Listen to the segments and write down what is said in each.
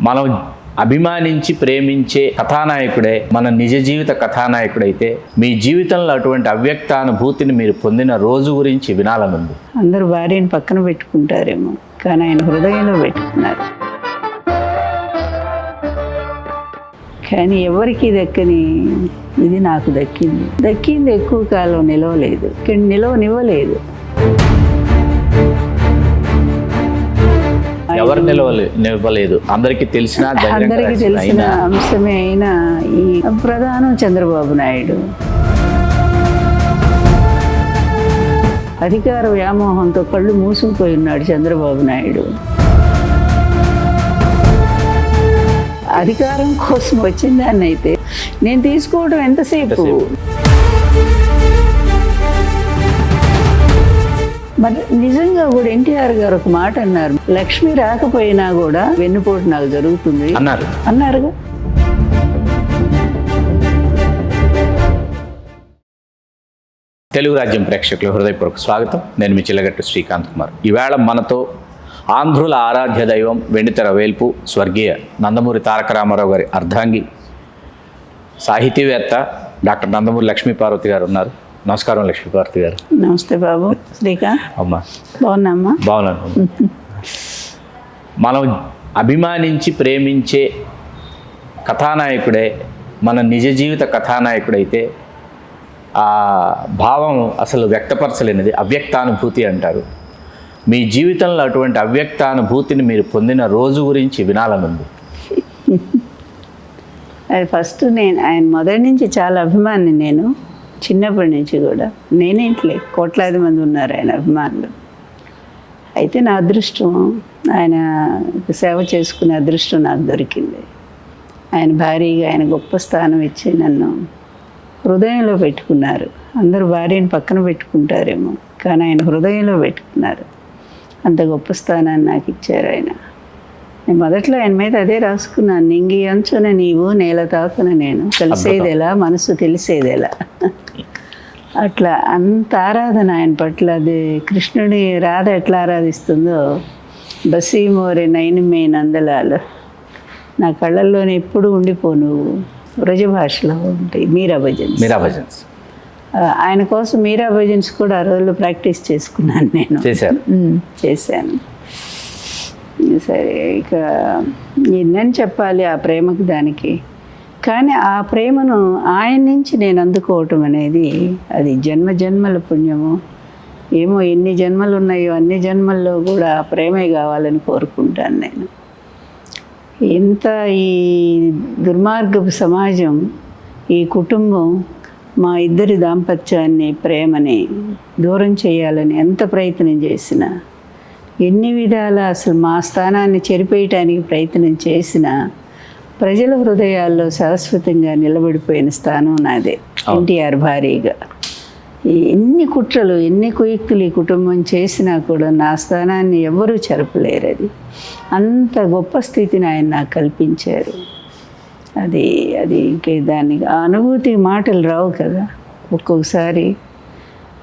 మనం అభిమానించి ప్రేమించే కథానాయకుడే మన నిజ జీవిత కథానాయకుడైతే మీ జీవితంలో అటువంటి అవ్యక్త అనుభూతిని మీరు పొందిన రోజు గురించి వినాలనుంది. అందరూ భార్యను పక్కన పెట్టుకుంటారేమో, కానీ ఆయన హృదయంలో పెట్టుకున్నారు. కానీ ఎవరికి దక్కని ఇది నాకు దక్కింది ఎక్కువ కాలం నిలవలేదు, నిలవనివ్వలేదు. ఎవరు నిలవలేదు, అందరికీ తెలిసిన అంశమే అయినా ఈ ప్రధానం చంద్రబాబు నాయుడు అధికార వ్యామోహంతో కళ్ళు మూసుకుపోయి ఉన్నాడు. చంద్రబాబు నాయుడు అధికారం కోసం వచ్చిన దాన్ని అయితే నేను తీసుకోవడం ఎంతసేపు. మరి నిజంగా కూడా ఎన్టీఆర్ గారు ఒక మాట అన్నారు, లక్ష్మి రాకపోయినా కూడా వెన్నుపోటు నాకు జరుగుతుంది అన్నారుగా. తెలుగు రాజ్యం ప్రేక్షకులు హృదయపూర్వక స్వాగతం. నేను మీ చిల్లగట్టు శ్రీకాంత్ కుమార్. ఈవేళ మనతో ఆంధ్రుల ఆరాధ్య దైవం వెండితెర వేల్పు స్వర్గీయ నందమూరి తారక రామారావు గారి అర్ధాంగి సాహితీవేత్త డాక్టర్ నందమూరి లక్ష్మీపార్వతి గారు ఉన్నారు. నమస్కారం లక్ష్మీపార్వతి గారు. నమస్తే బాబు. శ్రీకాంత్ అమ్మా, బాగున్నామ్మా? బాగున్నాను. మనం అభిమానించి ప్రేమించే కథానాయకుడే మన నిజ జీవిత కథానాయకుడైతే ఆ భావం అసలు వ్యక్తపరచలేనిది అవ్యక్తానుభూతి అంటారు. మీ జీవితంలో అటువంటి అవ్యక్తానుభూతిని మీరు పొందిన రోజు గురించి వినాలనుంది. అది ఫస్ట్ ఆయన మొదటి నుంచి చాలా అభిమాని. నేను చిన్నప్పటి నుంచి కూడా నేనేంట్లే కోట్లాది మంది ఉన్నారు ఆయన అభిమానులు. అయితే నా అదృష్టం, ఆయన సేవ చేసుకునే అదృష్టం నాకు దొరికింది. ఆయన భారీగా ఆయన గొప్ప స్థానం ఇచ్చి నన్ను హృదయంలో పెట్టుకున్నారు. అందరూ భార్యను పక్కన పెట్టుకుంటారేమో, కానీ ఆయన హృదయంలో పెట్టుకున్నారు. అంత గొప్ప స్థానాన్ని నాకు ఇచ్చారు ఆయన. నేను మొదట్లో ఆయన మీద అదే రాసుకున్నాను, నింగి అంచున నీవు నేల తాకున నేను, కలిసేదెలా మనసు తెలిసేదెలా. అట్లా అంత ఆరాధన ఆయన పట్ల. అది కృష్ణుడి రాధ ఎట్లా ఆరాధిస్తుందో, బసీమోరే నైనమే నందలాలు నా కళ్ళల్లోనే ఎప్పుడు ఉండిపో నువ్వు, వ్రజ భాషలో ఉంటాయి మీరా భజన్స్. ఆయన కోసం మీరా భజన్స్ కూడా ఆ రోజుల్లో ప్రాక్టీస్ చేసుకున్నాను నేను. చేశాను. సరే, ఇక ఎన్నని చెప్పాలి ఆ ప్రేమకు దానికి. కానీ ఆ ప్రేమను ఆయన నుంచి నేను అందుకోవటం అనేది అది జన్మల పుణ్యము. ఏమో ఎన్ని జన్మలు ఉన్నాయో అన్ని జన్మల్లో కూడా ఆ ప్రేమే కావాలని కోరుకుంటాను నేను. ఎంత ఈ దుర్మార్గపు సమాజం, ఈ కుటుంబం మా ఇద్దరి దాంపత్యాన్ని ప్రేమని దూరం చేయాలని ఎంత ప్రయత్నం చేసినా, ఎన్ని విధాల అసలు మా స్థానాన్ని చెరిపేయటానికి ప్రయత్నం చేసినా ప్రజల హృదయాల్లో శాశ్వతంగా నిలబడిపోయిన స్థానం నాదే. ఎన్టీఆర్ భారీగా ఎన్ని కుట్రలు ఎన్ని కుయుక్తులు ఈ కుటుంబం చేసినా కూడా నా స్థానాన్ని ఎవ్వరూ చెరపలేరు. అది అంత గొప్ప స్థితిని ఆయన నాకు కల్పించారు. అది ఇంకే దానికి ఆ అనుభూతి మాటలు రావు కదా. ఒక్కొక్కసారి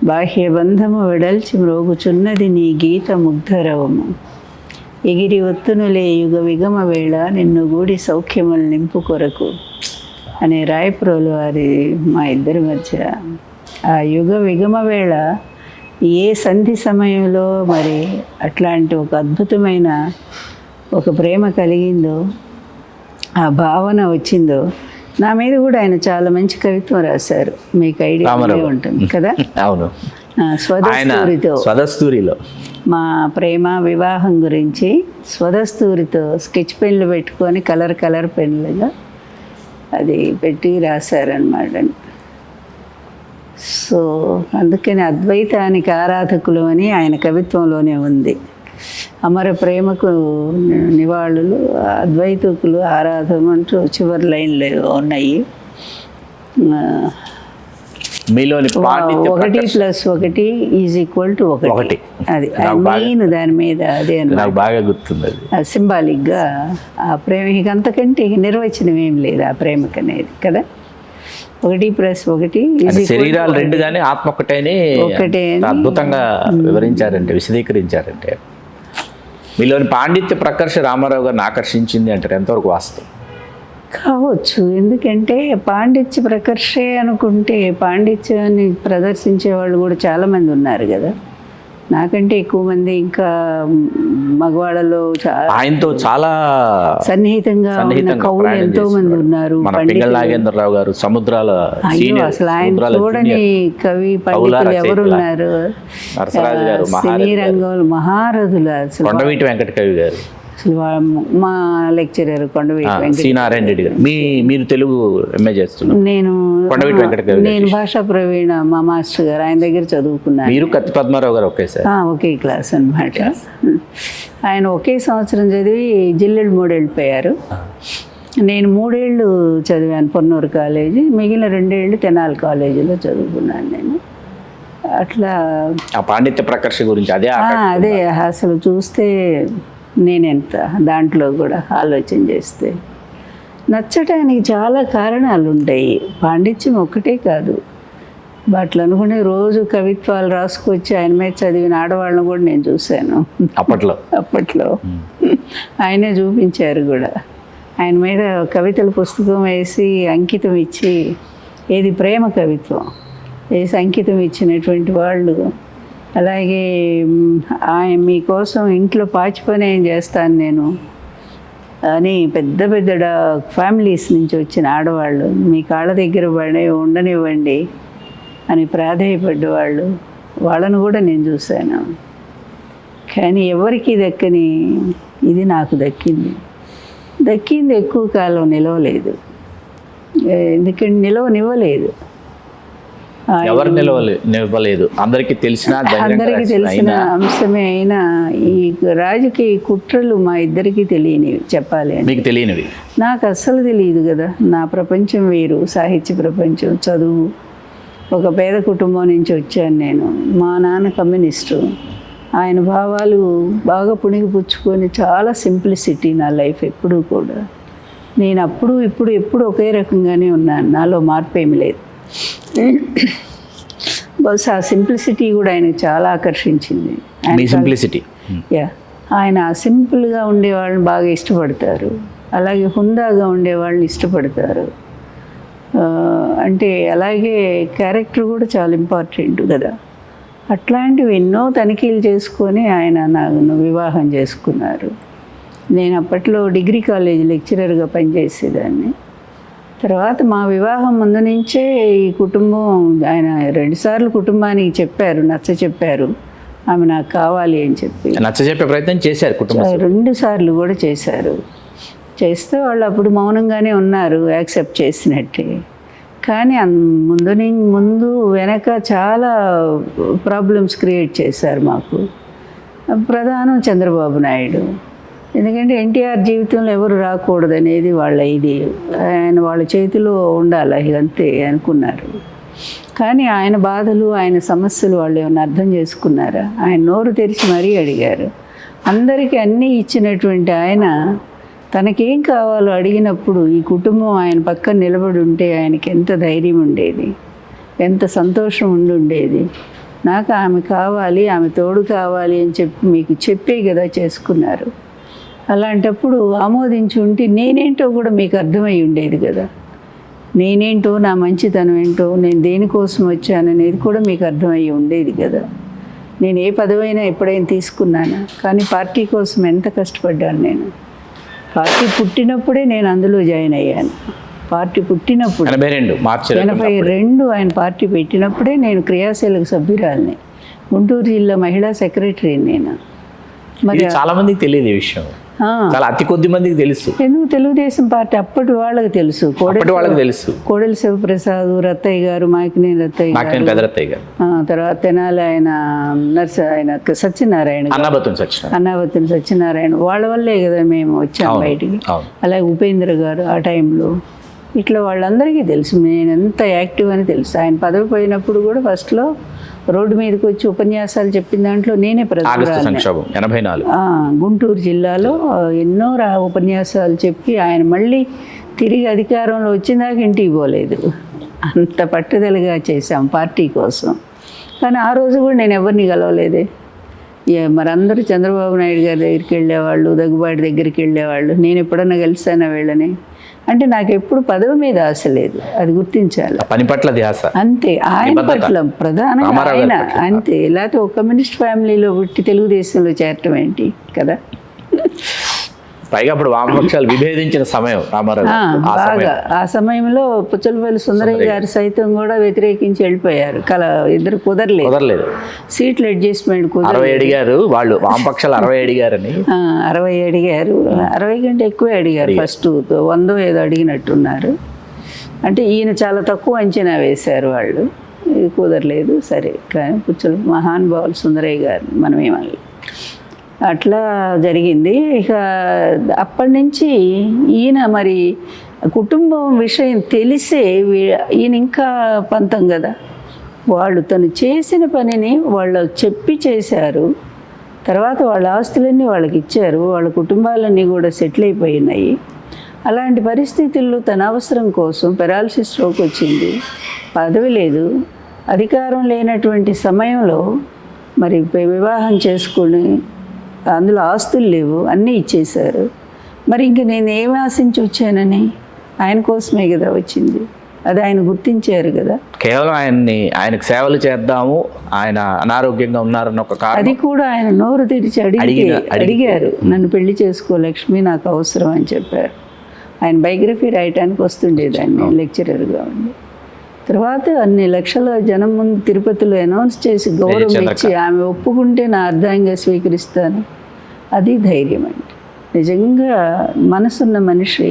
బాహ్య బంధము వెడల్చి మ్రోగుచున్నది నీ గీత ముగ్ధరవము, ఎగిరి ఒత్తునులే యుగ విగమ వేళ నిన్ను గూడి సౌఖ్యములు నింపు కొరకు అనే రాయపురోలు వారి మా ఇద్దరి మధ్య ఆ యుగ విగమ వేళ ఏ సంధి సమయంలో మరి అట్లాంటి ఒక అద్భుతమైన ఒక ప్రేమ కలిగిందో, ఆ భావన వచ్చిందో. నా మీద కూడా ఆయన చాలా మంచి కవిత్వం రాశారు, మీకు ఐడియా ఉంటుంది కదా. అవును, స్వదస్తూరిలో మా ప్రేమ వివాహం గురించి స్వదస్తూరితో స్కెచ్ పెన్లు పెట్టుకొని కలర్ పెన్లుగా అది పెట్టి రాశారనమాట. సో అందుకని అద్వైతానికి ఆరాధకులు అని ఆయన కవిత్వంలోనే ఉంది. అమర ప్రేమకు నివాళులు, అద్వైతకులు ఆరాధన అంటూ చివరి లైన్లు ఉన్నాయి. మీలోని 1+1 = 1. అది మెయిన్ దాని మీద అదే నాకు బాగా గుర్తుంది. సింబాలిక్గా ఆ ప్రేమ అంతకంటే నిర్వచనం ఏం లేదు ఆ ప్రేమకు అనేది కదా. 1+1 శరీరాలు రెండు కానీ ఆత్మ ఒకటే అద్భుతంగా వివరించారంటే, విశదీకరించారంటే. మీలోని పాండిత్య ప్రకర్ష రామారావు గారిని ఆకర్షించింది అంటారు, ఎంతవరకు వాస్తవం? కావచ్చు. ఎందుకంటే పాండిత్య ప్రకర్షే అనుకుంటే పాండిత్యాన్ని ప్రదర్శించే వాళ్ళు కూడా చాలామంది ఉన్నారు కదా, నాకంటే ఎక్కువ మంది ఇంకా మగవాళ్ళలో ఆయనతో చాలా సన్నిహితంగా ఉన్న కవులు ఎంతో మంది ఉన్నారు. మన పింగళ నాగేంద్రరావు గారు సముద్రాల అసలు ఆయన చూడని కవి పండితులు ఎవరున్నారు? నరసరాజు గారు, సినీ రంగంలో మహారథులు. అసలు కొండవీటి వెంకట కవి గారు, అసలు మా లెక్చరర్ కొండవీటి వెంకట. సి నారాయణ రెడ్డి గారు. మీరు తెలుగు ఎంఏ చేస్తున్నారు. కొండవీటి వెంకట కవి నేను భాషా ప్రవీణ మా మాస్టర్ గారు, ఆయన దగ్గర చదువుకున్నాను. మీరు కత్తి పద్మారావు గారు ఒకేసారి? ఒకే క్లాస్ అన్నమాట. ఆయన ఒకే సంవత్సరం చదివి జిల్లెడు 3 వెళ్ళిపోయారు. నేను 3 ఏళ్ళు చదివాను పొన్నూరు కాలేజీ, మిగిలిన 2 ఏళ్ళు తెనాలి కాలేజీలో చదువుకున్నాను నేను. అట్లా ఆ పాండిత్య ప్రకర్ష గురించి అదే అసలు చూస్తే నేనెంత దాంట్లో కూడా ఆలోచన చేస్తే నచ్చటానికి చాలా కారణాలు ఉంటాయి. పాండిత్యం ఒక్కటే కాదు. అట్లా అనుకునే రోజు కవిత్వాలు రాసుకొచ్చి ఆయన మీద చదివిన ఆడవాళ్ళని కూడా నేను చూశాను అప్పట్లో ఆయనే చూపించారు కూడా. ఆయన మీద కవితల పుస్తకం వేసి అంకితం ఇచ్చి, ఏది ప్రేమ కవిత్వం వేసి అంకితం ఇచ్చినటువంటి వాళ్ళు. అలాగే ఆయన మీకోసం ఇంట్లో పాచి పని ఏం చేస్తాను నేను అని పెద్ద పెద్ద ఫ్యామిలీస్ నుంచి వచ్చిన ఆడవాళ్ళు మీ కాళ్ళ దగ్గర ఉండనివ్వండి అని ప్రాధేయపడ్డవాళ్ళు, వాళ్ళను కూడా నేను చూశాను. కానీ ఎవరికి దక్కని ఇది నాకు దక్కింది ఎక్కువ కాలం నిలవలేదు. ఎందుకంటే నిలవనివ్వలేదు. ఎవరు నిలవలేదు, అందరికీ తెలిసిన అంశమే అయినా ఈ రాజకీయ కుట్రలు మా ఇద్దరికి తెలియనివి. చెప్పాలి మీకు తెలియనివి? నాకు అస్సలు తెలియదు కదా. నా ప్రపంచం వేరు, సాహిత్య ప్రపంచం, చదువు. ఒక పేద కుటుంబం నుంచి వచ్చాను నేను. మా నాన్న కమ్యూనిస్టు. ఆయన భావాలు బాగా పుణిగిపుచ్చుకొని చాలా సింప్లిసిటీ నా లైఫ్ ఎప్పుడూ కూడా. నేను అప్పుడు ఎప్పుడు ఒకే రకంగానే ఉన్నాను, నాలో మార్పు ఏమి లేదు. బహుశా ఆ సింప్లిసిటీ కూడా ఆయనకు చాలా ఆకర్షించింది. ఆయన సింపుల్గా ఉండేవాళ్ళని బాగా ఇష్టపడతారు, అలాగే హుందాగా ఉండేవాళ్ళని ఇష్టపడతారు. అంటే అలాగే క్యారెక్టర్ కూడా చాలా ఇంపార్టెంట్ కదా. అట్లాంటివి ఎన్నో తనిఖీలు చేసుకొని ఆయన నన్ను వివాహం చేసుకున్నారు. నేను అప్పట్లో డిగ్రీ కాలేజ్ లెక్చరర్గా పనిచేసేదాన్ని. తర్వాత మా వివాహం ముందు నుంచే ఈ కుటుంబం, ఆయన 2 సార్లు కుటుంబానికి నచ్చ చెప్పారు ఆమె నాకు కావాలి అని చెప్పి. నచ్చ చెప్పే ప్రయత్నం చేశారు కుటుంబం? 2 సార్లు కూడా చేశారు. చేస్తే వాళ్ళు అప్పుడు మౌనంగానే ఉన్నారు, యాక్సెప్ట్ చేసినట్టే. కానీ ముందు వెనక చాలా ప్రాబ్లమ్స్ క్రియేట్ చేశారు మాకు. ప్రధానం చంద్రబాబు నాయుడు. ఎందుకంటే ఎన్టీఆర్ జీవితంలో ఎవరు రాకూడదు అనేది వాళ్ళ చేతిలో ఉండాలి అంతే అనుకున్నారు. కానీ ఆయన బాధలు, ఆయన సమస్యలు వాళ్ళు ఏమైనా అర్థం చేసుకున్నారా? ఆయన నోరు తెరిచి మరీ అడిగారు. అందరికీ అన్నీ ఇచ్చినటువంటి ఆయన తనకేం కావాలో అడిగినప్పుడు ఈ కుటుంబం ఆయన పక్కన నిలబడి ఉంటే ఆయనకి ఎంత ధైర్యం ఉండేది, ఎంత సంతోషం ఉండేది. నాకు ఆమె కావాలి, ఆమె తోడు కావాలి అని మీకు చెప్పే కదా చేసుకున్నారు. అలాంటప్పుడు ఆమోదించి ఉంటే నేనేంటో కూడా మీకు అర్థమై ఉండేది కదా. నేనేంటో, నా మంచితనం ఏంటో, నేను దేనికోసం వచ్చాననేది కూడా మీకు అర్థమయ్యి ఉండేది కదా. నేను ఏ పదవైనా ఎప్పుడైనా తీసుకున్నాను, కానీ పార్టీ కోసం ఎంత కష్టపడ్డాను నేను. పార్టీ పుట్టినప్పుడే నేను అందులో జాయిన్ అయ్యాను. పార్టీ పుట్టినప్పుడు 82 ఆయన పార్టీ పెట్టినప్పుడే నేను క్రియాశీలక సభ్యురాలిని. గుంటూరు జిల్లా మహిళా సెక్రటరీ నేను. మరి చాలా మందికి తెలియదు ఈ విషయం, చాలా అతి కొద్ది మందికి తెలుసు. ఎందుకు తెలుగుదేశం పార్టీ అప్పటి వాళ్ళకి తెలుసు. కోడెల శివప్రసాద్, రత్తయ్య గారు, మాకినేని రత్తయ్య గారు, తర్వాత తెనాలి ఆయన సత్యనారాయణ, అన్నాబత్తుని సత్యనారాయణ, వాళ్ళ వల్లే కదా మేము వచ్చాము బయటికి. అలాగే ఉపేంద్ర గారు ఆ టైంలో. ఇట్లా వాళ్ళందరికీ తెలుసు నేను ఎంత యాక్టివ్ అని తెలుసు. ఆయన పదవి పోయినప్పుడు కూడా ఫస్ట్లో రోడ్డు మీదకి వచ్చి ఉపన్యాసాలు చెప్పిన దాంట్లో నేనే ప్రధాన. గుంటూరు జిల్లాలో ఎన్నో ఉపన్యాసాలు చెప్పి ఆయన మళ్ళీ తిరిగి అధికారంలో వచ్చిందాక ఇంటికి పోలేదు. అంత పట్టుదలగా చేశాం పార్టీ కోసం. కానీ ఆ రోజు కూడా నేను ఎవరిని కలవలేదే. మరి అందరూ చంద్రబాబు నాయుడు గారి దగ్గరికి వెళ్ళేవాళ్ళు, దగ్గుబాటి దగ్గరికి వెళ్ళేవాళ్ళు. నేను ఎప్పుడన్నా కలిసానా వీళ్ళని అంటే నాకు ఎప్పుడు పదవి మీద ఆశ లేదు, అది గుర్తించాలి. పని పట్ల ధ్యాస అంతే, ఆయన పట్ల ప్రధానంగా ఆయన అంతే. లేకపోతే ఒక కమ్యూనిస్ట్ ఫ్యామిలీలో పుట్టి తెలుగుదేశంలో చేరటం ఏంటి కదా. పైగా అప్పుడు వామపక్షాలు విభేదించిన సమయం రామారావు బాగా. ఆ సమయంలో పుచ్చలపల్లి సుందరయ్య గారు సైతం కూడా వ్యతిరేకించి వెళ్ళిపోయారు. ఇద్దరు కుదరలేదు. సీట్లు అడ్జస్ట్మెంట్ 60 అడిగారు వాళ్ళు, వామపక్షాలు 60 అడిగారని. 60 అడిగారు, 60 కంటే ఎక్కువే అడిగారు. ఫస్ట్ 100 ఏదో అడిగినట్టున్నారు. అంటే ఈయన చాలా తక్కువ అంచనా వేశారు వాళ్ళు, ఇది కుదరలేదు. సరే, కానీ మహానుభావులు సుందరయ్య గారు మనం ఏమని అట్లా జరిగింది. ఇక అప్పటి నుంచి ఈయన మరి కుటుంబం విషయం తెలిసే ఈయన ఇంకా పంతం కదా. వాళ్ళు తను చేసిన పనిని వాళ్ళు చెప్పి చేశారు. తర్వాత వాళ్ళ ఆస్తులన్నీ వాళ్ళకి ఇచ్చారు, వాళ్ళ కుటుంబాలన్నీ కూడా సెటిల్ అయిపోయినాయి. అలాంటి పరిస్థితుల్లో తన అవసరం కోసం పెరాలసిస్ స్ట్రోక్ వచ్చింది, పదవి లేదు, అధికారం లేనటువంటి సమయంలో మరి వివాహం చేసుకుని అందులో ఆస్తులు లేవు, అన్నీ ఇచ్చేశారు. మరి ఇంక నేను ఏమి ఆశించి వచ్చానని, ఆయన కోసమే కదా వచ్చింది. అది ఆయన గుర్తించారు కదా. కేవలం ఆయనకు సేవలు చేద్దాము, ఆయన అనారోగ్యంగా ఉన్నారన్న ఒక కారణం. అది కూడా ఆయన నోరు తెరిచి అడిగారు, నన్ను పెళ్లి చేసుకో లక్ష్మి, నాకు అవసరం అని చెప్పారు. ఆయన బయోగ్రఫీ రాయటానికి వస్తుండేదాన్ని లెక్చరర్గా ఉండి. తర్వాత అన్ని లక్షల జనం ముందు తిరుపతిలో అనౌన్స్ చేసి గౌరవం ఇచ్చి ఆమె ఒప్పుకుంటే నా అర్ధాంగా స్వీకరిస్తాను. అది ధైర్యం అండి. నిజంగా మనసున్న మనిషి,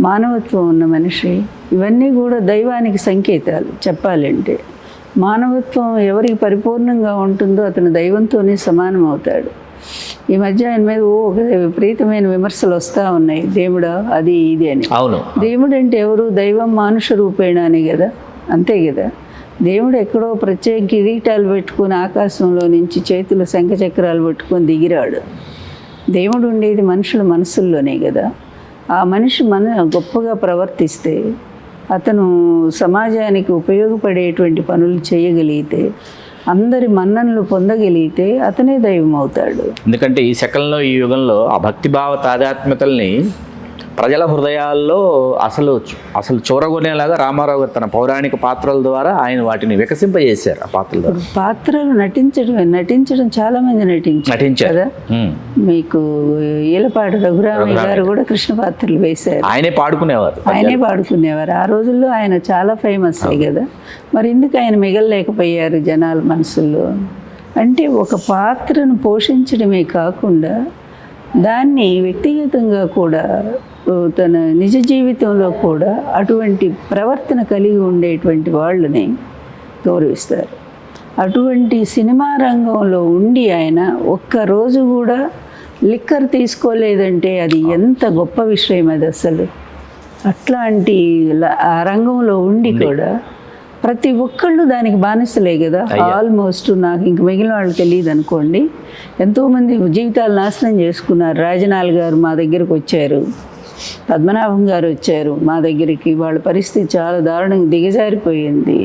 మానవత్వం ఉన్న మనిషి, ఇవన్నీ కూడా దైవానికి సంకేతాలు చెప్పాలంటే. మానవత్వం ఎవరికి పరిపూర్ణంగా ఉంటుందో అతను దైవంతోనే సమానం అవుతాడు. ఈ మధ్య ఆయన మీద విపరీతమైన విమర్శలు వస్తూ ఉన్నాయి, దేవుడా అది ఇది అని. అవును, దేవుడు అంటే ఎవరు? దైవం మానుష రూపేణ అని కదా, అంతే కదా. దేవుడు ఎక్కడో ప్రత్యేక కిరీటాలు పెట్టుకుని ఆకాశంలో నుంచి చేతులు శంఖచక్రాలు పెట్టుకొని దిగిరాడు. దేవుడు ఉండేది మనుషుల మనసుల్లోనే కదా. ఆ మనిషి గొప్పగా ప్రవర్తిస్తే, అతను సమాజానికి ఉపయోగపడేటువంటి పనులు చేయగలిగితే, అందరి మన్ననలు పొందగలిగితే అతనే దైవం అవుతాడు. ఎందుకంటే ఈ శకంలో, ఈ యుగంలో ఆ భక్తిభావ తాదాత్మ్యతల్ని ప్రజల హృదయాల్లో అసలు చూరగొనేలాగా రామారావు గారు తన పౌరాణిక పాత్రల ద్వారా ఆయన వాటిని వికసింపజేశారు. ఆ పాత్రల ద్వారా పాత్రలు నటించడం చాలా మంది నటించారు కదా. మీకు ఈలపాటి రఘురామయ్య గారు కూడా కృష్ణ పాత్రలు వేశారు. ఆయనే పాడుకునేవారు. ఆ రోజుల్లో ఆయన చాలా ఫేమస్ కదా. మరి ఎందుకు ఆయన మిగలలేకపోయారు జనాల మనసుల్లో అంటే, ఒక పాత్రను పోషించడమే కాకుండా దాన్ని వ్యక్తిగతంగా కూడా తన నిజ జీవితంలో కూడా అటువంటి ప్రవర్తన కలిగి ఉండేటువంటి వాళ్ళని గౌరవిస్తారు. అటువంటి సినిమా రంగంలో ఉండి ఆయన ఒక్కరోజు కూడా లిక్కర్ తీసుకోలేదంటే అది ఎంత గొప్ప విషయం. అది అసలు అట్లాంటి ఆ రంగంలో ఉండి కూడా ప్రతి ఒక్కళ్ళు దానికి బానిసలే కదా. ఆల్మోస్ట్ నాకు ఇంక మిగిలిన వాళ్ళు తెలియదు అనుకోండి, ఎంతోమంది జీవితాలు నాశనం చేసుకున్నారు. రాజనాల్ గారు మా దగ్గరకు వచ్చారు, పద్మనాభం గారు వచ్చారు మా దగ్గరికి, వాళ్ళ పరిస్థితి చాలా దారుణంగా దిగజారిపోయింది.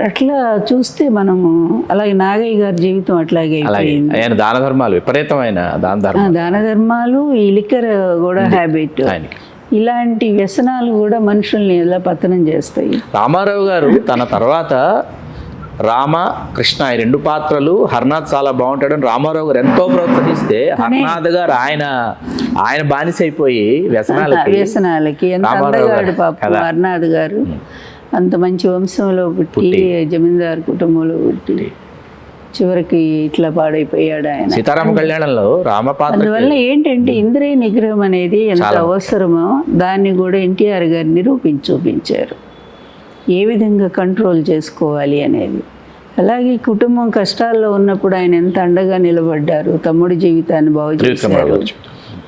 అట్లా చూస్తే మనము అలాగే నాగయ్య గారి జీవితం అట్లాగే అయిపోయింది. దాన ధర్మాలు విపరీతమైన దాన ధర్మాలు, ఈ లిక్కర్ కూడా హ్యాబిట్, ఇలాంటి వ్యసనాలు కూడా మనుషుల్ని ఎలా పతనం చేస్తాయి. రామారావు గారు తన తర్వాత రామ కృష్ణ ఈ 2 పాత్రలు హర్నాథ్ చాలా బాగుంటాడని రామారావు గారు ఎంతో ప్రోత్సహిస్తే, హర్నాథ్ గారు ఆయన బానిస అయిపోయి వ్యసనాలకి ఎంత అందగాడు పాపం హర్నాథ్ గారు. అంత మంచి వంశంలో పుట్టి జమీందారు కుటుంబంలో పుట్టి చివరికి ఇట్లా పాడైపోయాడు ఆయన. సీతారామ కళ్యాణంలో రామ పాత్ర. అందువల్ల ఏంటంటే ఇంద్రియ నిగ్రహం అనేది ఎంత అవసరమో దాన్ని కూడా ఎన్టీఆర్ గారు నిరూపించి చూపించారు, ఏ విధంగా కంట్రోల్ చేసుకోవాలి అనేది. అలాగే కుటుంబం కష్టాల్లో ఉన్నప్పుడు ఆయన ఎంత అండగా నిలబడ్డారు, తమ్ముడి జీవితాన్ని బాగు చేశారు.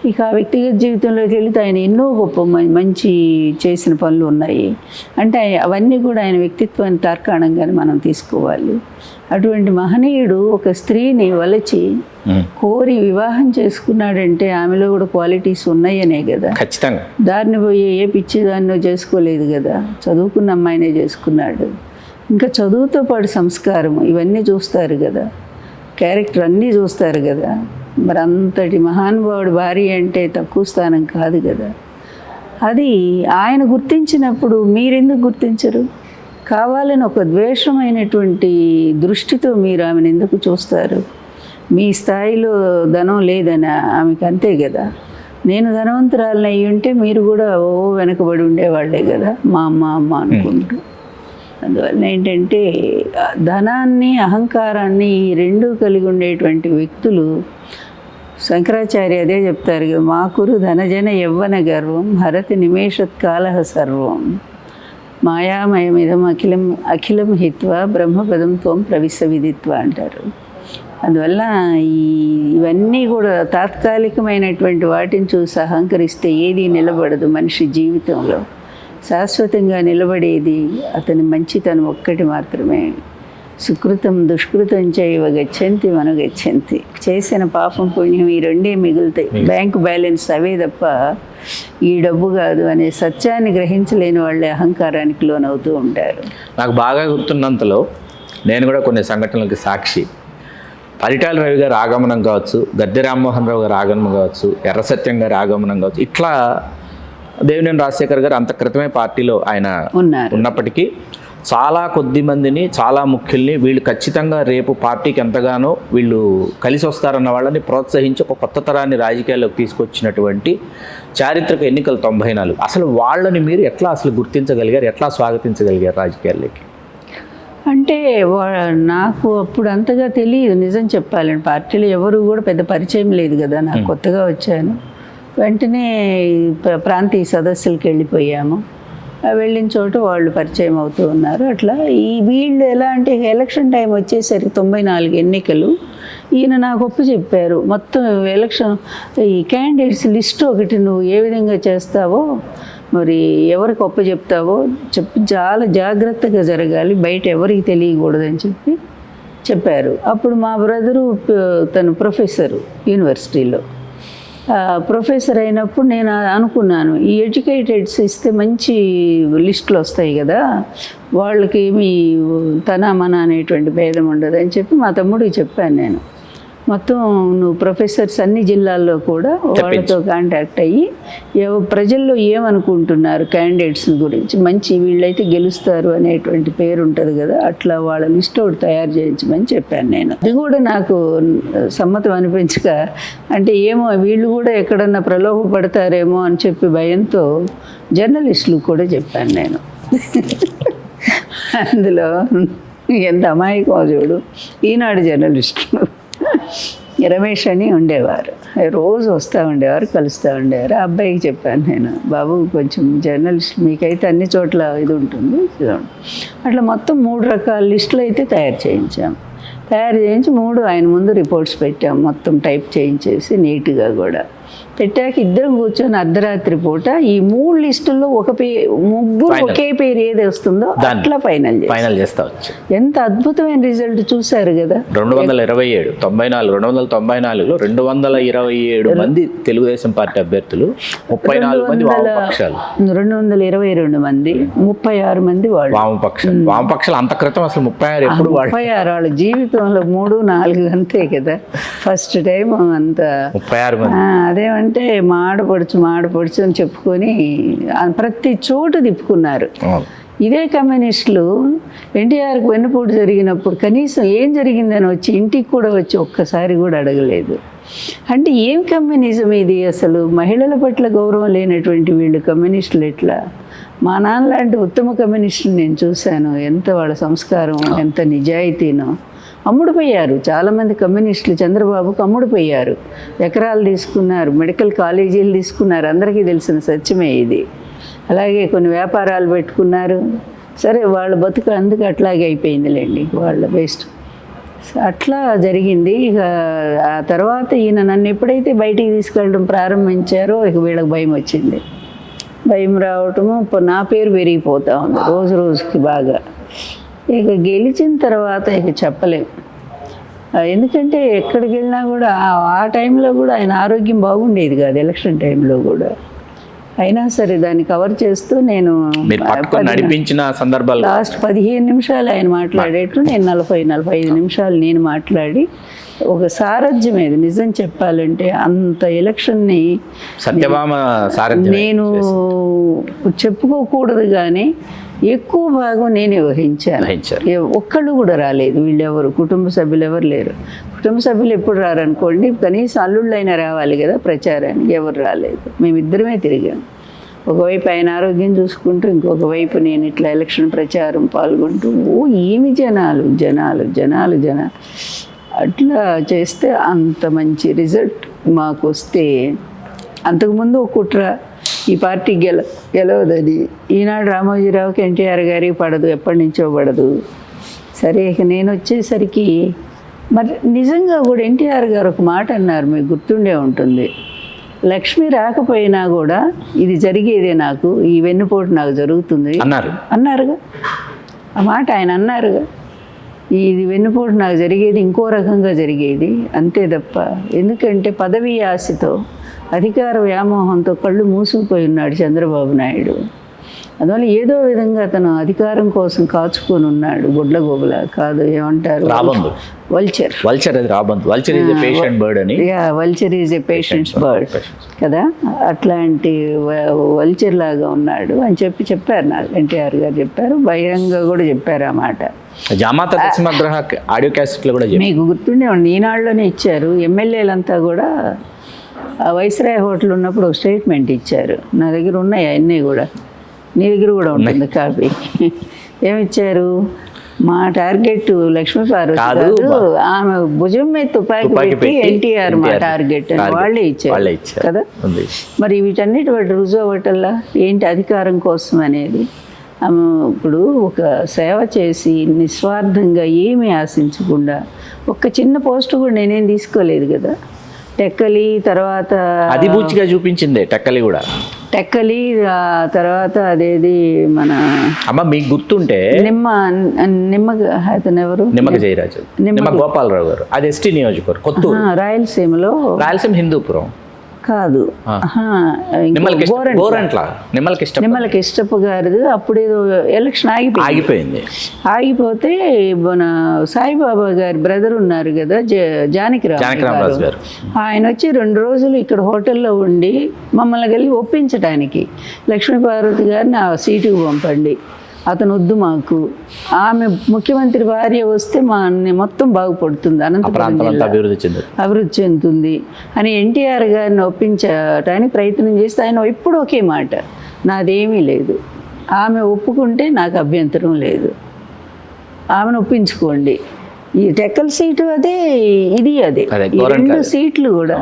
ఇక ఆ వ్యక్తిగత జీవితంలోకి వెళితే ఆయన ఎన్నో గొప్ప మంచి చేసిన పనులు ఉన్నాయి. అంటే అవన్నీ కూడా ఆయన వ్యక్తిత్వాన్ని తార్కాణంగానే మనం తీసుకోవాలి. అటువంటి మహనీయుడు ఒక స్త్రీని వలచి కోరి వివాహం చేసుకున్నాడంటే ఆమెలో కూడా క్వాలిటీస్ ఉన్నాయనే కదా. ఖచ్చితంగా దారిని పోయి ఏ పిచ్చి దాన్నో చేసుకోలేదు కదా, చదువుకున్న అమ్మాయినే చేసుకున్నాడు. ఇంకా చదువుతో పాటు సంస్కారం ఇవన్నీ చూస్తారు కదా. క్యారెక్టర్ అన్నీ చూస్తారు కదా. మరి అంతటి మహానుభావుడు భార్య అంటే తక్కువ స్థానం కాదు కదా. అది ఆయన గుర్తించినప్పుడు మీరెందుకు గుర్తించరు? కావాలని ఒక ద్వేషమైనటువంటి దృష్టితో మీరు ఆమెను ఎందుకు చూస్తారు? మీ స్థాయిలో ధనం లేదని ఆమెకు అంతే కదా. నేను ధనవంతురాలని అయ్యి ఉంటే మీరు కూడా వెనకబడి ఉండేవాళ్ళే కదా, మా అమ్మ అనుకుంటూ. అందువల్ల ఏంటంటే ధనాన్ని అహంకారాన్ని ఈ రెండూ కలిగి ఉండేటువంటి వ్యక్తులు, శంకరాచార్య అదే చెప్తారు కదా, మాకురు ధనజన యవ్వన గర్వం హరతి నిమేషత్కాల సర్వం మాయామయమిదం అఖిలం హిత్వా బ్రహ్మపదం త్వం ప్రవిశ విదిత్వ అంటారు. అందువల్ల ఇవన్నీ కూడా తాత్కాలికమైనటువంటి వాటిని చూసి అహంకరిస్తే ఏది నిలబడదు మనిషి జీవితంలో. శాశ్వతంగా నిలబడేది అతని మంచితనం ఒక్కటి మాత్రమే. సుకృతం దుష్కృతం చేయవ గచ్చంతి మనగచ్చంతి. చేసిన పాపం పుణ్యం ఈ రెండే మిగులుతాయి. బ్యాంకు బ్యాలెన్స్ అవే తప్ప ఈ డబ్బు కాదు అనే సత్యాన్ని గ్రహించలేని వాళ్ళే అహంకారానికి లోనవుతూ ఉంటారు. నాకు బాగా గుర్తున్నంతలో నేను కూడా కొన్ని సంఘటనలకి సాక్షి. పరిటాల రవి గారి ఆగమనం కావచ్చు, గద్దె రామ్మోహన్ రావు గారి ఆగమనం కావచ్చు, ఎర్ర సత్యం గారి ఆగమనం కావచ్చు, ఇట్లా దేవినేని రాజశేఖర్ గారు అంత క్రితమే పార్టీలో ఆయన ఉన్నప్పటికీ చాలా కొద్ది మందిని, చాలా ముఖ్యుల్ని వీళ్ళు ఖచ్చితంగా రేపు పార్టీకి ఎంతగానో వీళ్ళు కలిసి వస్తారన్న వాళ్ళని ప్రోత్సహించి ఒక కొత్త తరాన్ని రాజకీయాల్లోకి తీసుకొచ్చినటువంటి చారిత్రక ఎన్నికలు 94. అసలు వాళ్ళని మీరు ఎట్లా అసలు గుర్తించగలిగారు, ఎట్లా స్వాగతించగలిగారు రాజకీయాల్లోకి? అంటే నాకు అప్పుడు అంతగా తెలియదు నిజం చెప్పాలండి. పార్టీలో ఎవరు కూడా పెద్ద పరిచయం లేదు కదా, నాకు కొత్తగా వచ్చాను. వెంటనే ప్రాంతీయ సదస్సులకు వెళ్ళిపోయాము. వెళ్ళిన చోట వాళ్ళు పరిచయం అవుతూ ఉన్నారు. అట్లా వీళ్ళు ఎలా అంటే ఎలక్షన్ టైం వచ్చేసరికి 94 ఎన్నికలు ఈయన నాకు ఒప్పు చెప్పారు. మొత్తం ఎలక్షన్ ఈ క్యాండిడేట్స్ లిస్ట్ ఒకటి నువ్వు ఏ విధంగా చేస్తావో, మరి ఎవరికి ఒప్పు చెప్తావో చెప్పి చాలా జాగ్రత్తగా జరగాలి, బయట ఎవరికి తెలియకూడదని చెప్పారు. అప్పుడు మా బ్రదరు తను ప్రొఫెసరు యూనివర్సిటీలో. ప్రొఫెసర్ అయినప్పుడు నేను అనుకున్నాను, ఈ ఎడ్యుకేటెడ్స్ ఇస్తే మంచి లిస్టులు వస్తాయి కదా, వాళ్ళకి ఏమి తన అనేటువంటి భేదం ఉండదు అని చెప్పి మా తమ్ముడికి చెప్పాను నేను. మొత్తం నువ్వు ప్రొఫెసర్స్ అన్ని జిల్లాల్లో కూడా వాళ్ళతో కాంటాక్ట్ అయ్యి ప్రజల్లో ఏమనుకుంటున్నారు క్యాండిడేట్స్ గురించి, మంచి వీళ్ళైతే గెలుస్తారు అనేటువంటి పేరు ఉంటుంది కదా, అట్లా వాళ్ళ లిస్ట్ ఒకటి తయారు చేయించమని చెప్పాను నేను. అది కూడా నాకు సమ్మతం అనిపించక, అంటే ఏమో వీళ్ళు కూడా ఎక్కడన్నా ప్రలోభపడతారేమో అని చెప్పి భయంతో జర్నలిస్టులు కూడా చెప్పాను నేను. అందులో ఎంత అమాయకం చూడు, ఈనాడు జర్నలిస్టులు రమేష్ అని ఉండేవారు, రోజు వస్తూ ఉండేవారు, కలుస్తూ ఉండేవారు. ఆ అబ్బాయికి చెప్పాను నేను, బాబు కొంచెం జర్నలిస్ట్ మీకైతే అన్ని చోట్ల ఇది ఉంటుంది. అట్లా మొత్తం 3 రకాల లిస్టులు అయితే తయారు చేయించి 3 ఆయన ముందు రిపోర్ట్స్ పెట్టాం, మొత్తం టైప్ చేయించేసి నీట్గా కూడా పెట్టాక ఇద్దరం కూర్చొని అర్ధరాత్రి పూట ఈ 3 లిస్టుల్లో ముగ్గురు ఒకే పేరు ఏది వస్తుందో అట్లా ఫైనల్ చేస్తా వచ్చి ఎంత అద్భుతమైన రిజల్ట్ చూశారు కదా. 227 294లో 227 మంది తెలుగుదేశం పార్టీ అభ్యర్థులు, 34 మంది వామపక్షాలు, 222 మంది, 36 మంది వాళ్ళు వామపక్షాలు. అంత క్రితం అసలు 36 ఎప్పుడు 36 వాళ్ళ జీవితంలో 3, 4 అంతే కదా, ఫస్ట్ టైం అంత 36 మంది. అదేమంటే మాడపడుచు అని చెప్పుకొని ప్రతి చోటు తిప్పుకున్నారు. ఇదే కమ్యూనిస్టులు ఎన్టీఆర్కి వెన్నుపోటు జరిగినప్పుడు కనీసం ఏం జరిగిందని వచ్చి ఇంటికి కూడా వచ్చి ఒక్కసారి కూడా అడగలేదు. అంటే ఏం కమ్యూనిజం ఇది అసలు? మహిళల పట్ల గౌరవం లేనటువంటి వీళ్ళు కమ్యూనిస్టులు ఎట్లా? మా నాన్న లాంటి ఉత్తమ కమ్యూనిస్టులు నేను చూశాను, ఎంత వాళ్ళ సంస్కారం, ఎంత నిజాయితీనో. అమ్ముడుపోయారు చాలామంది కమ్యూనిస్టులు, చంద్రబాబుకు అమ్ముడుపోయారు, ఎకరాలు తీసుకున్నారు, మెడికల్ కాలేజీలు తీసుకున్నారు, అందరికీ తెలిసిన సత్యమే ఇది. అలాగే కొన్ని వ్యాపారాలు పెట్టుకున్నారు. సరే వాళ్ళ బతుకు అందుకు అట్లాగే అయిపోయిందిలేండి, వాళ్ళ బెస్ట్ అట్లా జరిగింది. ఇక ఆ తర్వాత ఈయన నన్ను ఎప్పుడైతే బయటికి తీసుకెళ్ళడం ప్రారంభించారో ఇక వీళ్ళకి భయం వచ్చింది. భయం రావటము నా పేరు పెరిగిపోతూ ఉంది రోజు రోజుకి బాగా. ఇక గెలిచిన తర్వాత ఇక చెప్పలేము, ఎందుకంటే ఎక్కడికి వెళ్ళినా కూడా ఆ టైంలో కూడా ఆయన ఆరోగ్యం బాగుండేది కాదు, ఎలక్షన్ టైంలో కూడా. అయినా సరే దాన్ని కవర్ చేస్తూ నేను నడిపించిన సందర్భాలు లాస్ట్ 15 నిమిషాలు ఆయన మాట్లాడేట్టు నేను 40-45 నిమిషాలు నేను మాట్లాడి ఒక సారథ్యం ఏది నిజం చెప్పాలంటే అంత ఎలక్షన్ని సత్యభామ సారథ్యం నేను చెప్పుకోకూడదు కానీ ఎక్కువ భాగం నేనే వహించాను. ఒక్కళ్ళు కూడా రాలేదు, వీళ్ళెవరు కుటుంబ సభ్యులు ఎవరు లేరు. కుటుంబ సభ్యులు ఎప్పుడు రారనుకోండి, కనీసం అల్లుళ్ళైనా రావాలి కదా ప్రచారానికి, ఎవరు రాలేదు. మేమిద్దరమే తిరిగాం. ఒకవైపు ఆయన ఆరోగ్యం చూసుకుంటూ, ఇంకొక వైపు నేను ఇట్లా ఎలక్షన్ ప్రచారం పాల్గొంటూ, ఏమి జనాలు జనాలు జనాలు జనాలు అట్లా చేస్తే అంత మంచి రిజల్ట్ మాకు వస్తే, అంతకుముందు ఒక కుట్ర ఈ పార్టీ గెలవదని, ఈనాడు రామోజీరావుకి ఎన్టీఆర్ గారికి పడదు, ఎప్పటి నుంచో పడదు. సరే ఇక నేను వచ్చేసరికి మరి నిజంగా కూడా ఎన్టీఆర్ గారు ఒక మాట అన్నారు, మీకు గుర్తుండే ఉంటుంది, లక్ష్మి రాకపోయినా కూడా ఇది జరిగేదే, నాకు ఈ వెన్నుపోటు నాకు జరుగుతుంది అన్నారుగా. ఆ మాట ఆయన అన్నారుగా, ఇది వెన్నుపోటు నాకు జరిగేది ఇంకో రకంగా జరిగేది అంతే తప్ప. ఎందుకంటే పదవీ ఆశతో అధికార వ్యామోహంతో కళ్ళు మూసుకుపోయి ఉన్నాడు చంద్రబాబు నాయుడు. అందువల్ల ఏదో విధంగా అతను అధికారం కోసం కాచుకొని ఉన్నాడు. గుడ్లగోబుల కాదు, ఏమంటారు, vulture. Vulture is a patient bird అని. Vulture is a patients bird కదా, అట్లాంటి వల్చర్ లాగా ఉన్నాడు అని చెప్పారు నాకు. ఎన్టీఆర్ గారు చెప్పారు, బహిరంగ కూడా చెప్పారు ఆ మాట. జామాత దశమగ్రహ ఆడియో క్యాసెట్లు కూడా మీకు గుర్తుండే ఈనాడులోనే ఇచ్చారు. ఎమ్మెల్యేలంతా కూడా వైస్రాయ్ హోటల్ ఉన్నప్పుడు ఒక స్టేట్మెంట్ ఇచ్చారు. నా దగ్గర ఉన్నాయి అన్నీ కూడా, నీ దగ్గర కూడా ఉంటుంది కాపీ. ఏమిచ్చారు, మా టార్గెట్ లక్ష్మీపార్వతి కాదు, ఆమె భుజం మీద తుపాకీ పెట్టి ఎన్టీఆర్ మా టార్గెట్ అని వాళ్ళే ఇచ్చారు కదా. మరి వీటన్నిటి వాటి రుజువు అవ్వటల్లా ఏంటి అధికారం కోసం అనేది. ఇప్పుడు ఒక సేవ చేసి నిస్వార్థంగా ఏమీ ఆశించకుండా ఒక్క చిన్న పోస్ట్ కూడా నేనేం తీసుకోలేదు కదా. టెక్కలి తర్వాత అదిబూచిగా చూపించింది టెక్కలి తర్వాత అదేది మన అమ్మ మీకు గుర్తుంటే నిమ్మ అతను ఎవరు, నిమ్మక జయరాజు, నిమ్మ గోపాలరావు గారు, అది ఎస్టీ నియోజకవర్గం కొత్తూరు, రాయలసీమ హిందూపురం కాదు, నిమ్మలకి ఇష్టపు గారిది. అప్పుడేదో ఎలక్షన్ ఆగిపోతే మన సాయిబాబా గారి బ్రదర్ ఉన్నారు కదా, జానకిరామ్ గారు, ఆయన వచ్చి 2 రోజులు ఇక్కడ హోటల్లో ఉండి మమ్మల్ని కలిసి ఒప్పించడానికి లక్ష్మీపార్వతి గారిని ఆ సీటుకు పంపండి, అతను వద్దు మాకు, ఆమె ముఖ్యమంత్రి భార్య వస్తే మా మొత్తం బాగుపడుతుంది, అనంతపురం అభివృద్ధి చెందుతుంది అని ఎన్టీఆర్ గారిని ఒప్పించడానికి ప్రయత్నం చేస్తే ఆయన ఎప్పుడు ఒకే మాట, నాదేమీ లేదు, ఆమె ఒప్పుకుంటే నాకు అభ్యంతరం లేదు, ఆమెను ఒప్పించుకోండి. ఈ టెక్కల్ సీటు అదే, ఇది అదే, ఈ 2 సీట్లు కూడా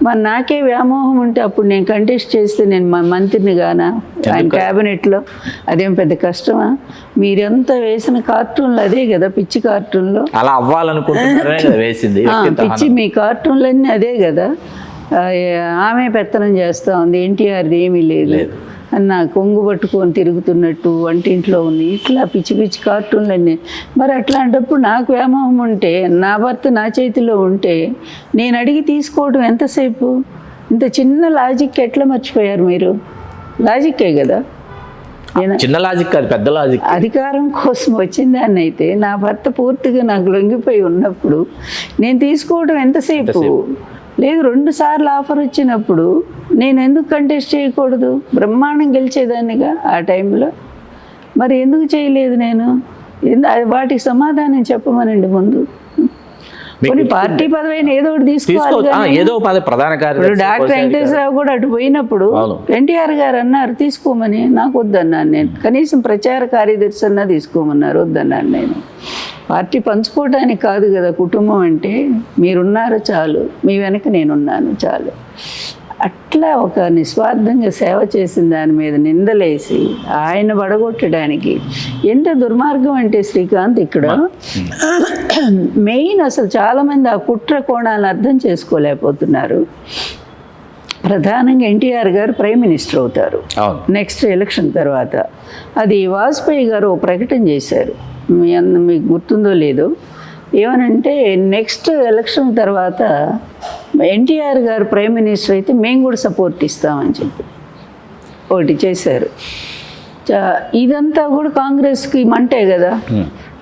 మరి నాకే వ్యామోహం ఉంటే అప్పుడు నేను కంటెస్ట్ చేస్తే నేను మంత్రిని గానా ఆయన క్యాబినెట్లో, అదేం పెద్ద కష్టమా? మీరంతా వేసిన కార్టూన్లు అదే కదా, పిచ్చి కార్టూన్లో అలా అవ్వాలనుకుంటున్నారని వేసింది పిచ్చి, మీ కార్టూన్లన్నీ అదే కదా. ఆమె పెత్తనం చేస్తూ ఉంది, ఎన్టీఆర్ది ఏమీ లేదు అని నా కొంగు పట్టుకొని తిరుగుతున్నట్టు వంటింట్లో ఉంది, ఇట్లా పిచ్చి పిచ్చి కార్టూన్లన్నీ. మరి అట్లాంటప్పుడు నాకు వ్యామోహం ఉంటే, నా భర్త నా చేతిలో ఉంటే నేను అడిగి తీసుకోవడం ఎంతసేపు? ఇంత చిన్న లాజిక్ ఎట్లా మర్చిపోయారు మీరు? లాజిక్కే కదా, చిన్న లాజిక్ కాదు, పెద్ద లాజిక్. అధికారం కోసం వచ్చిన దాన్ని అయితే నా భర్త పూర్తిగా నాకు లొంగిపోయి ఉన్నప్పుడు నేను తీసుకోవడం ఎంతసేపు? లేదు, 2 సార్లు ఆఫర్ వచ్చినప్పుడు నేను ఎందుకు కంటెస్ట్ చేయకూడదు? బ్రహ్మాండం గెలిచేదాన్నిగా ఆ టైంలో. మరి ఎందుకు చేయలేదు నేను? వాటికి సమాధానం చెప్పమనండి ముందు. కొన్ని పార్టీ పదవైన ఏదో ఒకటి తీసుకోవాలి. డాక్టర్ వెంకటేశ్వరరావు కూడా అటు పోయినప్పుడు ఎన్టీఆర్ గారు అన్నారు తీసుకోమని, నాకు వద్దన్నాను నేను. కనీసం ప్రచార కార్యదర్శి అన్నా తీసుకోమన్నారు, వద్దన్నాను నేను. పార్టీ పంచుకోవడానికి కాదు కదా కుటుంబం అంటే, మీరున్నారు చాలు, మీ వెనక నేనున్నాను చాలు. అట్లా ఒక నిస్వార్థంగా సేవ చేసిన దాని మీద నిందలేసి ఆయన పడగొట్టడానికి ఎంత దుర్మార్గం అంటే శ్రీకాంత్, ఇక్కడ మెయిన్ అసలు చాలామంది ఆ కుట్ర కోణాలను అర్థం చేసుకోలేకపోతున్నారు. ప్రధానంగా ఎన్టీఆర్ గారు ప్రైమ్ మినిస్టర్ అవుతారు నెక్స్ట్ ఎలక్షన్ తర్వాత. అది వాజ్పేయి గారు ఒక ప్రకటన చేశారు, మీకు గుర్తుందో లేదో, ఏమనంటే నెక్స్ట్ ఎలక్షన్ తర్వాత ఎన్టీఆర్ గారు ప్రైమ్ మినిస్టర్ అయితే మేము కూడా సపోర్ట్ ఇస్తామని చెప్పి ఒకటి చేశారు. ఇదంతా కూడా కాంగ్రెస్కి మంటే కదా.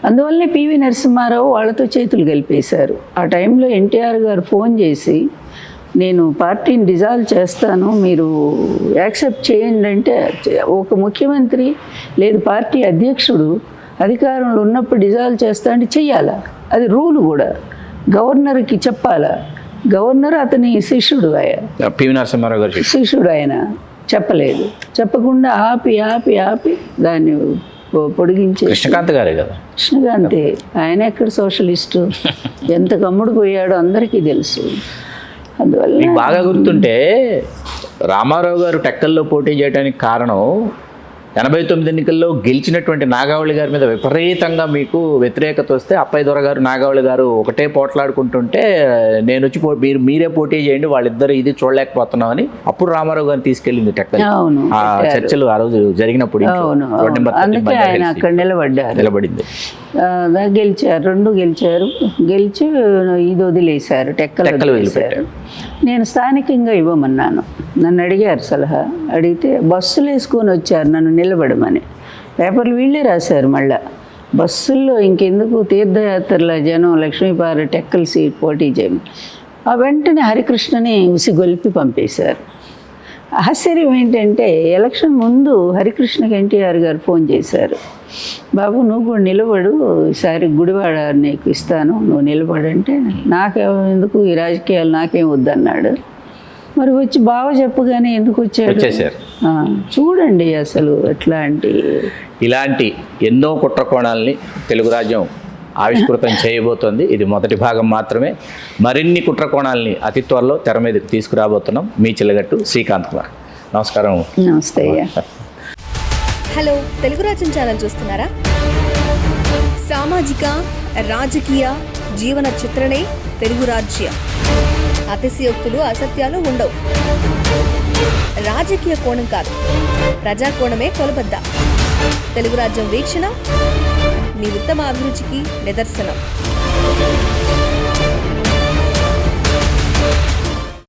అందువల్లనే పివి నరసింహారావు వాళ్ళతో చేతులు కలిపేశారు. ఆ టైంలో ఎన్టీఆర్ గారు ఫోన్ చేసి నేను పార్టీని డిజాల్వ్ చేస్తాను, మీరు యాక్సెప్ట్ చేయండి అంటే ఒక ముఖ్యమంత్రి లేదు పార్టీ అధ్యక్షుడు అధికారంలో ఉన్నప్పుడు డిజాల్వ్ చేస్తా అంటే చెయ్యాలా, అది రూల్ కూడా. గవర్నర్కి చెప్పాలా, గవర్నర్ అతని శిష్యుడు, పివి నరసింహారావు గారు శిష్యుడు ఆయన చెప్పలేదు. చెప్పకుండా ఆపి ఆపి ఆపి దాన్ని పొడిగించే కృష్ణకాంత్ గారే కదా. కృష్ణకాంతే, ఆయన ఎక్కడ సోషలిస్టు, ఎంత కమ్ముడు పోయాడో అందరికీ తెలుసు. అందువల్ల మీకు బాగా గుర్తుంటే రామారావు గారు టెక్కల్లో పోటీ చేయడానికి కారణం 89 ఎన్నికల్లో గెలిచినటువంటి నాగావళి గారి మీద విపరీతంగా మీకు వ్యతిరేకత వస్తే అప్పయ్య దొర గారు నాగావళి గారు ఒకటే పోట్లాడుకుంటుంటే నేను వచ్చి మీరే పోటీ చేయండి, వాళ్ళిద్దరు ఇది చూడలేకపోతున్నామని అప్పుడు రామారావు గారిని తీసుకెళ్ళింది టెక్కల్. ఆ చర్చలు ఆ రోజు జరిగినప్పుడు అందుకే ఆయన అక్కడ నిలబడింది. గెలిచారు, 2 గెలిచారు. గెలిచి ఇది వదిలేశారు, టెక్కలు వదిలేశారు. నేను స్థానికంగా ఇవ్వమన్నాను. నన్ను అడిగారు సలహా, అడిగితే బస్సులు వేసుకొని వచ్చారు నన్ను నిలబడమని. పేపర్లు వీళ్ళే రాశారు. మళ్ళా బస్సుల్లో ఇంకెందుకు తీర్థయాత్రల జనం లక్ష్మీపార్వతి టెక్కల్ సీట్ పోటీ చేయమని. ఆ వెంటనే హరికృష్ణని ఉసిగొల్పి పంపేశారు. ఆశ్చర్యం ఏంటంటే ఎలక్షన్ ముందు హరికృష్ణకి ఎన్టీఆర్ గారు ఫోన్ చేశారు, బాబు నువ్వు కూడా నిలబడు, ఈసారి గుడివాడ నీకు ఇస్తాను, నువ్వు నిలబడంటే నాకెందుకు ఈ రాజకీయాలు నాకేం వద్దన్నాడు. మరి వచ్చి బావ చెప్పగానే ఎందుకు వచ్చాడు. చూడండి అసలు ఇలాంటి ఎన్నో కుట్రకోణాలని తెలుగు రాజ్యం ఆవిష్కృతం చేయబోతోంది. ఇది మొదటి భాగం మాత్రమే. మరిన్ని కుట్రకోణాలని అతి త్వరలో తెర మీదకి తీసుకురాబోతున్నాం. మీ చిల్లగట్టు శ్రీకాంత్ కుమార్. నమస్కారం. నమస్తే. హలో, తెలుగు రాజ్యం ఛానల్ చూస్తున్నారా? సామాజిక రాజకీయ జీవన చిత్రణే తెలుగు రాజ్యం. అతిశయోక్తులు అసత్యాలు ఉండవు. రాజకీయ కోణం కాదు, ప్రజా కోణమే కొలబద్ద. తెలుగు రాజ్యం వీక్షణ మీ ఉత్తమ అభిరుచికి నిదర్శనం.